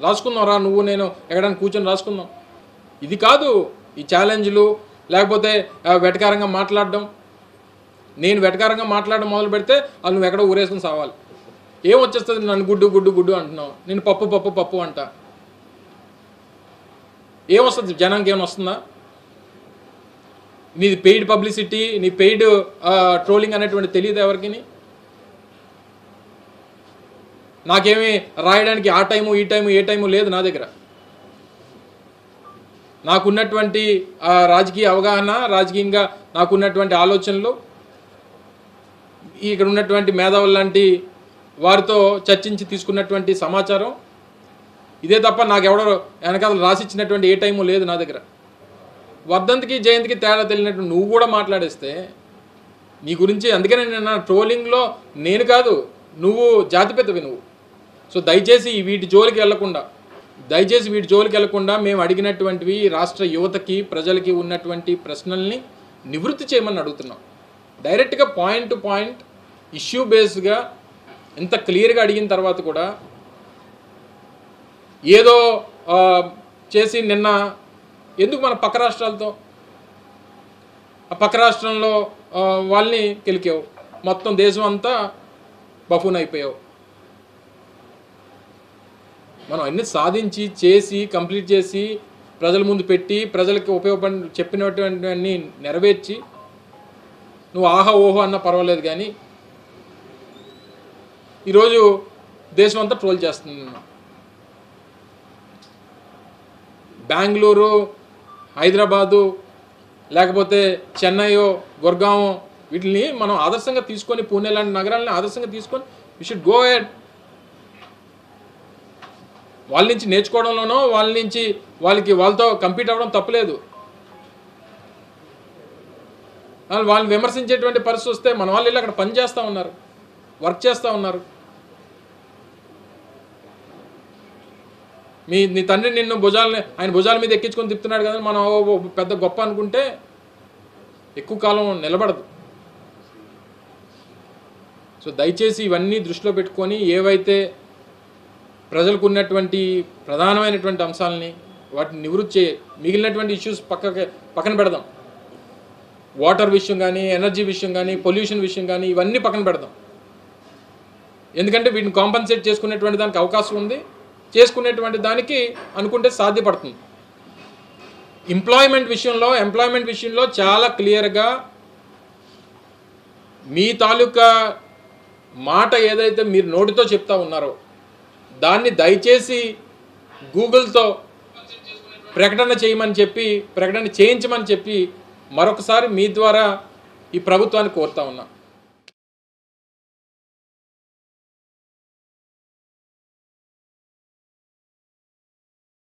రాసుకుందాం రా, నువ్వు నేను ఎక్కడైనా కూర్చొని రాసుకుందాం. ఇది కాదు ఈ ఛాలెంజ్లు, లేకపోతే వెటకారంగా మాట్లాడడం. నేను వెటకారంగా మాట్లాడడం మొదలు పెడితే అది నువ్వు ఎక్కడో ఊరేసుకుని సావాలి. ఏం వచ్చేస్తుంది? నన్ను గుడ్డు గుడ్డు గుడ్డు అంటున్నావు, నేను పప్పు పప్పు పప్పు అంట. ఏమొస్తుంది? జనానికి ఏమైనా వస్తుందా? నీది పెయిడ్ పబ్లిసిటీ, నీ పెయిడ్ ట్రోలింగ్ అనేటువంటి తెలియదు ఎవరికి. నాకేమీ రాయడానికి ఆ టైము ఈ టైము ఏ టైము లేదు నా దగ్గర. నాకున్నటువంటి రాజకీయ అవగాహన, రాజకీయంగా నాకున్నటువంటి ఆలోచనలు, ఇక్కడ ఉన్నటువంటి మేధావులు లాంటి వారితో చర్చించి తీసుకున్నటువంటి సమాచారం ఇదే తప్ప నాకెవడో వెనకాల రాసిచ్చినటువంటి ఏ టైము లేదు నా దగ్గర. వర్ధంతికి జయంతికి తేడా తెలియనట్టు నువ్వు కూడా మాట్లాడేస్తే నీ గురించి. అందుకనే నేను ట్రోలింగ్లో నేను కాదు, నువ్వు జాతిపెద్దవి నువ్వు. సో దయచేసి వీటి జోలికి వెళ్లకుండా మేము అడిగినటువంటివి రాష్ట్ర యువతకి, ప్రజలకి ఉన్నటువంటి ప్రశ్నల్ని నివృత్తి చేయమని అడుగుతున్నాం. డైరెక్ట్గా పాయింట్ టు పాయింట్ ఇష్యూ బేస్డ్గా ఇంత క్లియర్గా అడిగిన తర్వాత కూడా ఏదో చేసి నిన్న ఎందుకు మన పక్క రాష్ట్రాలతో, ఆ పక్క రాష్ట్రంలో వాళ్ళని కెలికావు, మొత్తం దేశం అంతా బఫూన్ అయిపోయావు. మనం అన్ని సాధించి చేసి కంప్లీట్ చేసి ప్రజల ముందు పెట్టి ప్రజలకి ఉపయోగపడి చెప్పినటువంటివన్నీ నెరవేర్చి నువ్వు ఆహా ఓహో అన్నా పర్వాలేదు, కానీ ఈరోజు దేశం అంతా ట్రోల్ చేస్తుంది. బెంగళూరు, హైదరాబాదు, లేకపోతే చెన్నైయో, గుర్గావో వీటిని మనం ఆదర్శంగా తీసుకొని, పూణే లాంటి నగరాలని ఆదర్శంగా తీసుకొని వి షుడ్ గో హెడ్. వాళ్ళ నుంచి నేర్చుకోవడంలోనో వాళ్ళతో కంపీట్ అవ్వడం తప్పలేదు. వాళ్ళని విమర్శించేటువంటి పరిస్థితి వస్తే మన వాళ్ళు వెళ్ళి అక్కడ పని చేస్తూ ఉన్నారు, వర్క్ చేస్తూ ఉన్నారు. నీ తండ్రి నిన్ను ఆయన భుజాల మీద ఎక్కించుకొని తిప్పుతున్నాడు కదా, మనం పెద్ద గొప్ప అనుకుంటే ఎక్కువ కాలం నిలబడదు. సో దయచేసి ఇవన్నీ దృష్టిలో పెట్టుకొని ఏవైతే ప్రజలకు ఉన్నటువంటి ప్రధానమైనటువంటి అంశాలని వాటిని నివృత్తి మిగిలినటువంటి ఇష్యూస్ పక్కన పెడదాం. వాటర్ విషయం కానీ, ఎనర్జీ విషయం కానీ, పొల్యూషన్ విషయం కానీ ఇవన్నీ పక్కన పెడదాం. ఎందుకంటే వీటిని కాంపన్సేట్ చేసుకునేటువంటి దానికి అవకాశం ఉంది, చేసుకునేటువంటి దానికి అనుకుంటే సాధ్యపడుతుంది. ఎంప్లాయ్మెంట్ విషయంలో చాలా క్లియర్గా మీ తాలూకా మాట ఏదైతే మీరు నోటితో చెప్తా ఉన్నారో దాన్ని దయచేసి గూగుల్తో ప్రకటన చేయించమని చెప్పి మరొకసారి మీ ద్వారా ఈ ప్రభుత్వాన్ని కోరుతా ఉన్నా.